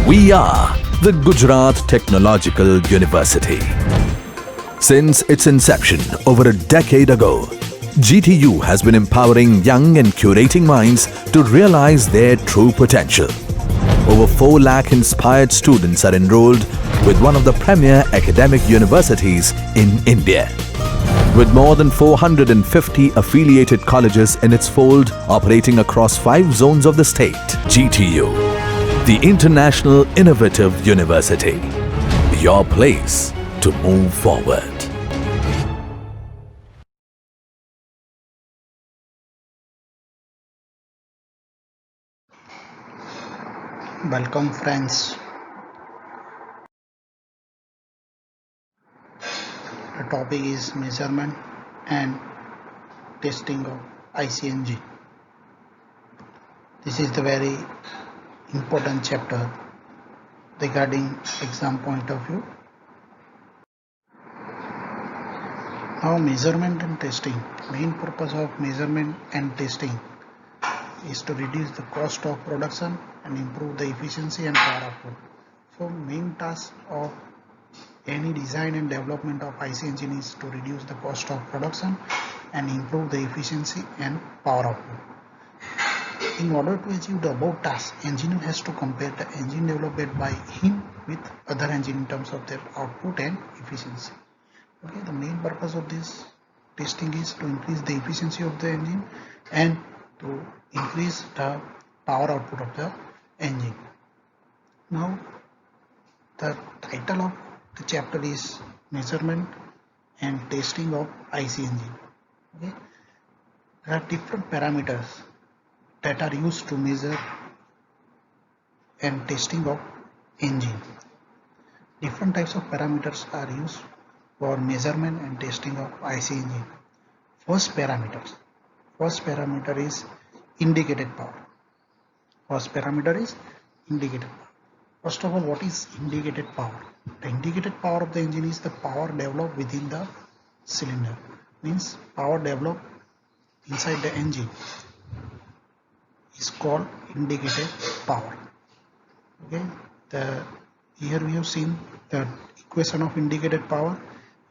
We are the Gujarat Technological University. Since its inception over a decade ago, GTU has been empowering young and curating minds to realize their true potential. Over 4 lakh inspired students are enrolled with one of the premier academic universities in India. With more than 450 affiliated colleges in its fold operating across 5 zones of the state, GTU, the International Innovative University, your place to move forward. Welcome friends. The topic is measurement and testing of ICNG. This is the very important chapter regarding exam point of view. Now measurement and testing. Main purpose of measurement and testing is to reduce the cost of production and improve the efficiency and power output. So main task of any design and development of IC engine is to reduce the cost of production and improve the efficiency and power output. In order to achieve the above task, engineer has to compare the engine developed by him with other engine in terms of their output and efficiency. Okay, the main purpose of this testing is to increase the efficiency of the engine and to increase the power output of the engine. Now the title of the chapter is measurement and testing of IC engine. Okay, there are different parameters that are used to measure and testing of engine. Different types of parameters are used for measurement and testing of IC engine. First parameter is indicated power. First parameter is indicated power. First of all, what is indicated power? The indicated power of the engine is the power developed within the cylinder. Means power developed inside the engine is called indicated power. Okay, here we have seen the equation of indicated power.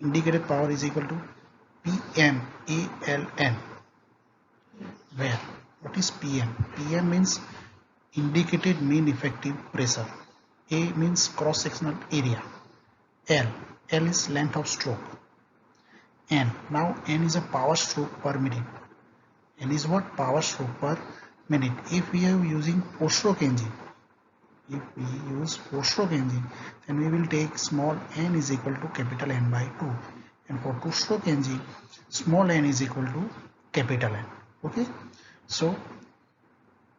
Indicated power is equal to PMALN. Where? What is PM? PM means indicated mean effective pressure. A means cross sectional area. L is length of stroke. N, now N is a power stroke per minute. N is what? Power stroke per minute. If we are using 4-stroke engine, then we will take small n is equal to capital N by 2, and for 2-stroke engine small n is equal to capital N. Okay, so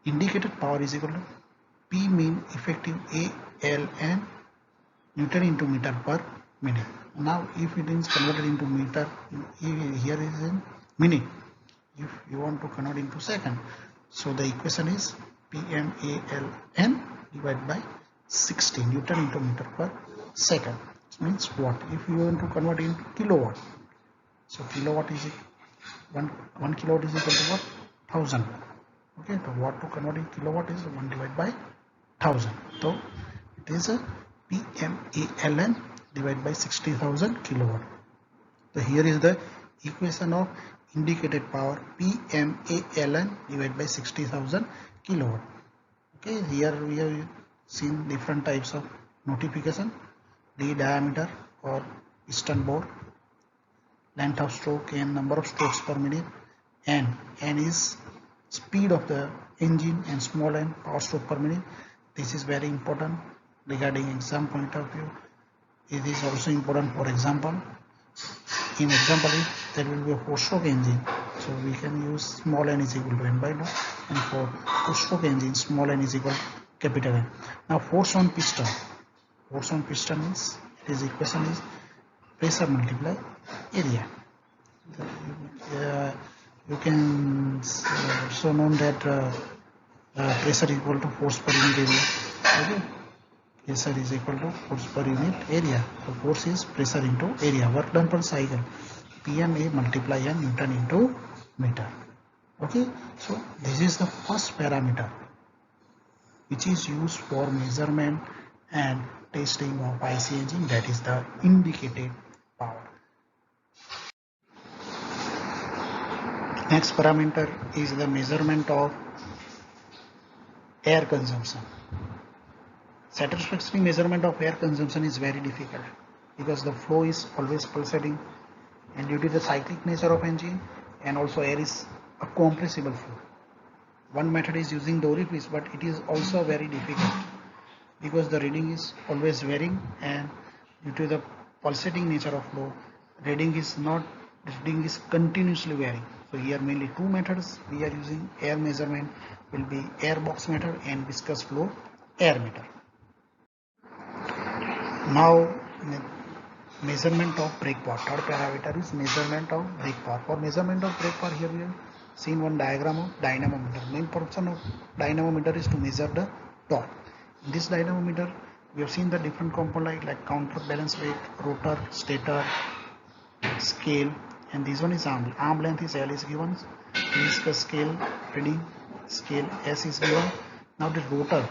indicated power is equal to P mean effective ALN Newton into meter per minute. Now if it is converted into meter, here is in minute. If you want to convert into second, so the equation is PMALN divided by 60 Newton into meter per second. It means what? If you want to convert into kilowatt, so kilowatt is 1 kilowatt is equal to what? 1000. Okay, the watt to convert in kilowatt is 1 divided by 1000. So it is a PMALN divided by 60,000 kilowatt. So here is the equation of indicated power, PMALN divided by 60,000 kilowatt. Okay, here we have seen different types of notification: D diameter or piston bore, length of stroke and number of strokes per minute, N is speed of the engine, and small n power stroke per minute. This is very important regarding exam point of view. It is also important for example. In example, if there will be a 4-stroke engine, so we can use small n is equal to n by 2, and for 2-stroke engine small n is equal to capital N. Now force on piston means his equation is pressure multiply area. You can also know that pressure equal to force per unit area. Okay? Pressure is equal to force per unit area. So force is pressure into area, work done per cycle. PMA multiply N Newton into meter. Okay, so this is the first parameter which is used for measurement and testing of IC engine, that is the indicated power. Next parameter is the measurement of air consumption. Satisfactory measurement of air consumption is very difficult because the flow is always pulsating, and due to the cyclic nature of engine, and also air is a compressible flow. One method is using the orifice, but it is also very difficult because the reading is always varying, and due to the pulsating nature of flow, reading is continuously varying. So here mainly two methods we are using air measurement will be air box method and viscous flow air meter. Now measurement of brake power. Third parameter is measurement of brake power. For measurement of brake power, here we have seen one diagram of dynamometer. Main function of dynamometer is to measure the torque. In this dynamometer, we have seen the different components like counterbalance weight, rotor, stator, scale, and this one is arm length is L is given. Viscous scale reading scale S is given. Now this rotor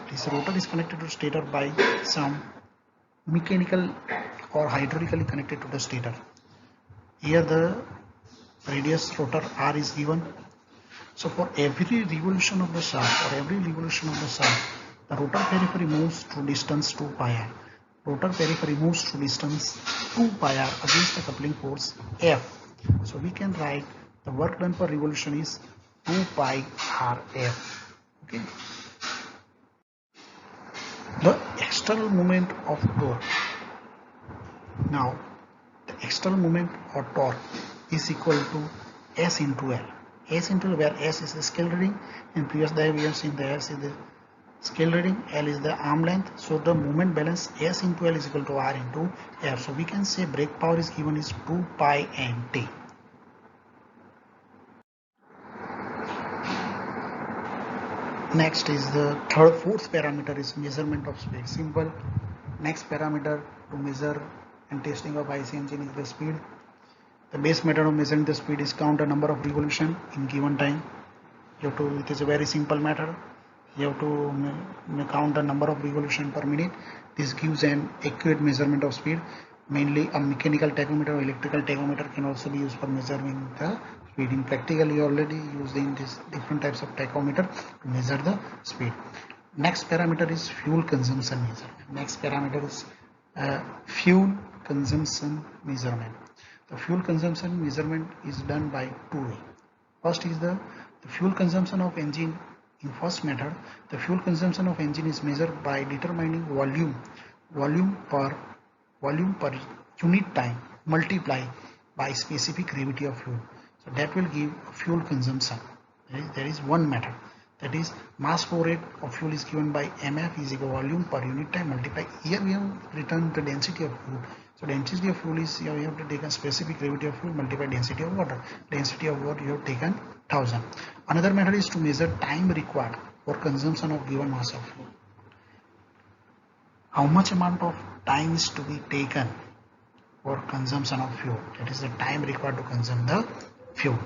is connected to stator by some mechanical or hydraulically connected to the stator. Here the radius rotor R is given. So for every revolution of the shaft the rotor periphery moves through distance 2 pi r. Rotor periphery moves through distance 2 pi r against the coupling force F. So we can write the work done per revolution is 2 pi r F. Okay. The external moment of torque. Now, the external moment or torque is equal to S into L. S into L, where S is the scale reading, and previous diagram we have seen the S is the scale reading, L is the arm length. So the moment balance S into L is equal to R into F. So we can say brake power is given is 2 pi Nt. Next is the fourth parameter is measurement of speed. Simple. Next parameter to measure and testing of IC engine is the speed. The base method of measuring the speed is count the number of revolution in given time. It is a very simple method. You have to count the number of revolution per minute. This gives an accurate measurement of speed. Mainly a mechanical tachometer or electrical tachometer can also be used for measuring the speed. In practical, you already used in this different types of tachometer to measure the speed. Next parameter is fuel consumption measurement. Next parameter is fuel consumption measurement. The fuel consumption measurement is done by two ways. First is the fuel consumption of engine. In first method, the fuel consumption of engine is measured by determining volume per unit time multiplied by specific gravity of fuel. So that will give fuel consumption. There is one method, that is mass flow rate of fuel is given by mf is equal to volume per unit time multiplied. Here we have written the density of fuel. So density of fuel is, here you have to take a specific gravity of fuel multiplied density of water. Density of water you have taken 1000. Another method is to measure time required for consumption of given mass of fuel. How much amount of time is to be taken for consumption of fuel? That is the time required to consume the fuel.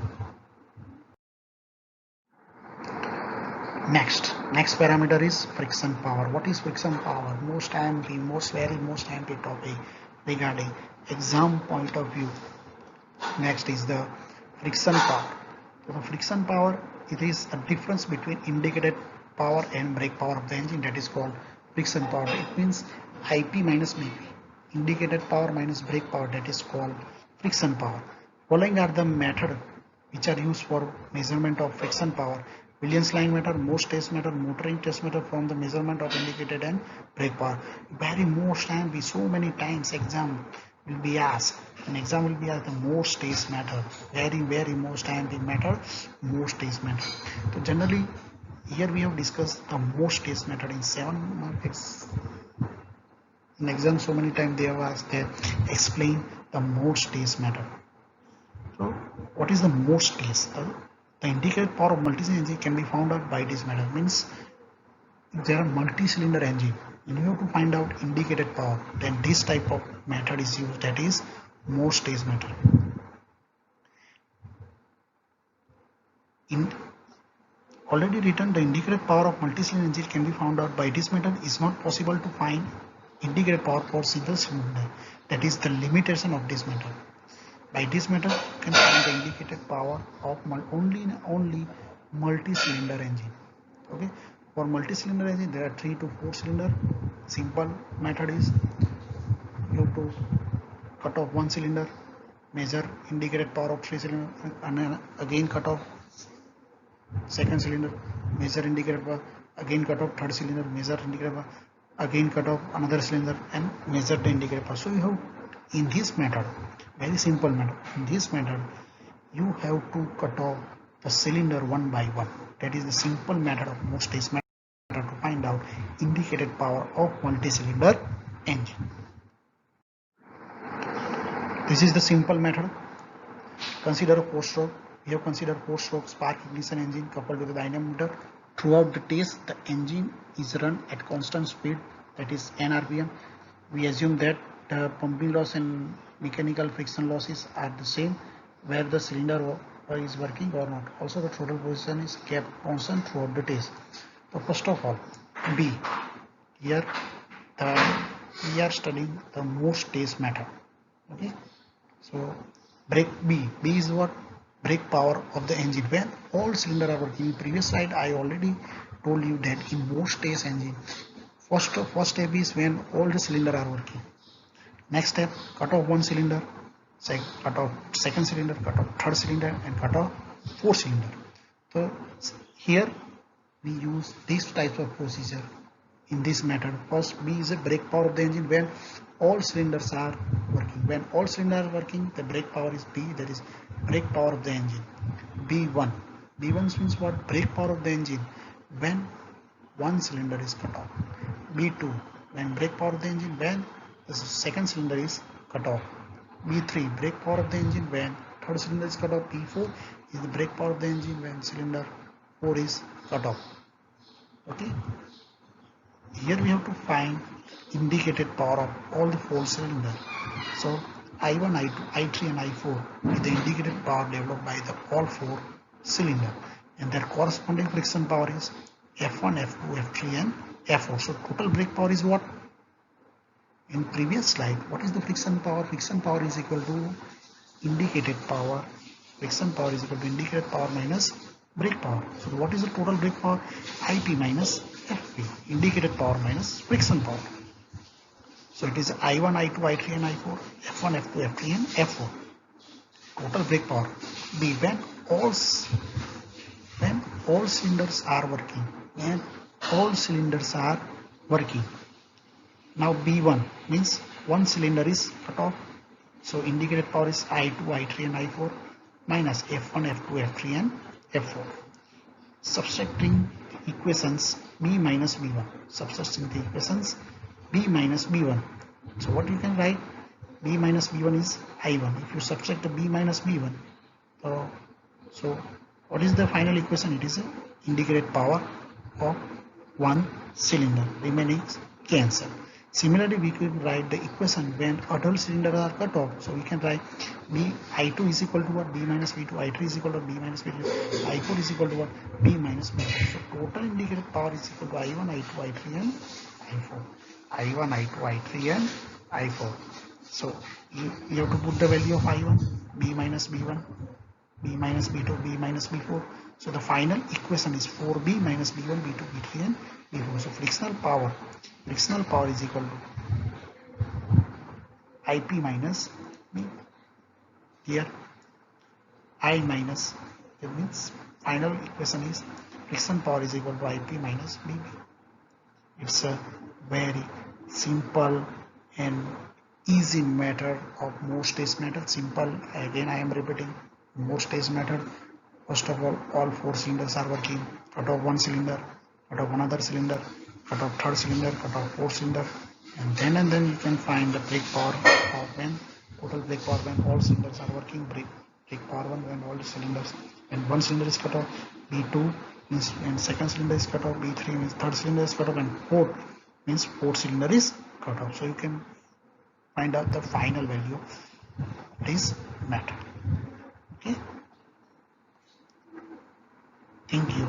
Next parameter is friction power. What is friction power? Most IMP topic regarding exam point of view. Next is the friction power. So the friction power, it is a difference between indicated power and brake power of the engine, that is called friction power. It means IP minus BP. Indicated power minus brake power, that is called friction power. Following are the methods which are used for measurement of friction power. Williams line meter, Morse test meter, motoring test meter from the measurement of indicated and brake power. Very most time, we so many times exam will be asked. An exam will be asked the Morse test method. Very most time the method, Morse test method. So generally, here we have discussed the Morse test method in 7 marks. In exam, so many times they have asked that explain the Morse test method. So what is the Morse test? The indicated power of multi-cylinder engine can be found out by this method. Means if there are multi-cylinder engine and you have to find out indicated power, then this type of method is used, that is Morse test method. In already written, the indicated power of multi-cylinder engine can be found out by this method. Is not possible to find indicated power for single cylinder. That is the limitation of this method. By this method, you can find the indicated power of only multi-cylinder engine. Okay, for multi-cylinder engine there are 3 to 4 cylinder. Simple method is you have to cut off one cylinder, measure indicated power of 3 cylinder, and then again cut off second cylinder, measure indicated power, again cut off third cylinder, measure indicated power, again cut off another cylinder and measure the indicated power. So you have, in this method, very simple method, in this method you have to cut off the cylinder one by one. That is the simple method of most test method to find out indicated power of multi-cylinder engine. This is the simple method. Consider a 4-stroke. We have considered 4-stroke spark ignition engine coupled with a dynamometer. Throughout the test, the engine is run at constant speed, that is n rpm. We assume that the pumping loss and mechanical friction losses are the same where the cylinder is working or not. Also, the throttle position is kept constant throughout the test. So first of all, B. Here we are studying the most test method. Okay. So brake B is what? Brake power of the engine when all cylinders are working. In previous slide I already told you that in most test engine, first step is when all the cylinders are working. Next step, cut off one cylinder, cut off second cylinder, cut off third cylinder, and cut off fourth cylinder. So here we use these types of procedure in this method. First, B is a brake power of the engine when all cylinders are working. When all cylinders are working, the brake power is B, that is brake power of the engine. B1 means what? Brake power of the engine when one cylinder is cut off. B2, when brake power of the engine when the second cylinder is cut off. B3, brake power of the engine when third cylinder is cut off. B4 is the brake power of the engine when cylinder 4 is cut off. Okay. Here we have to find indicated power of all the 4 cylinders. So I1, I2, I3 and I4 is the indicated power developed by the all 4 cylinders, and their corresponding friction power is F1, F2, F3 and F4. So total brake power is what? In previous slide, what is the friction power? Friction power is equal to indicated power. Friction power is equal to indicated power minus brake power. So what is the total brake power? IP minus FP, indicated power minus friction power. So it is I1, I2, I3 and I4, F1, F2, F3 and F4. Total brake power. B, when all cylinders are working. When all cylinders are working. Now B1 means one cylinder is cut off. So indicated power is I2, I3 and I4 minus F1, F2, F3 and F4. Subtracting equations B minus B1. Subtracting the equations B minus B1. So what you can write? B minus B1 is I1. If you subtract the B minus B1, so what is the final equation? It is a indicated power of one cylinder. Remaining cancel. Similarly, we could write the equation when other cylinders are cut off. So we can write B I2 is equal to what? B minus B2. I3 is equal to B minus B2. I4 is equal to what? B minus B2. So total indicated power is equal to I1, I2, I3 and I4. I1, I2, I3 and I4. So you have to put the value of I1, B minus B1, B minus B2, B minus B4. So the final equation is 4B minus B1, B2, B3 and B4. So frictional power is equal to IP minus B. Here I minus, that means final equation is friction power is equal to IP minus BB. It's a very simple and easy method of Morse test method. Simple, again I am repeating, Morse test method. First of all 4 cylinders are working. Cut off one cylinder, cut off another cylinder, cut off third cylinder, cut off fourth cylinder, and then you can find the brake power of when total brake power when all cylinders are working. Brake power when all the cylinders, when one cylinder is cut off. B2 means when second cylinder is cut off. B3 means third cylinder is cut off, and 4 means fourth cylinder is cut off. So you can find out the final value of this method. Okay. Thank you.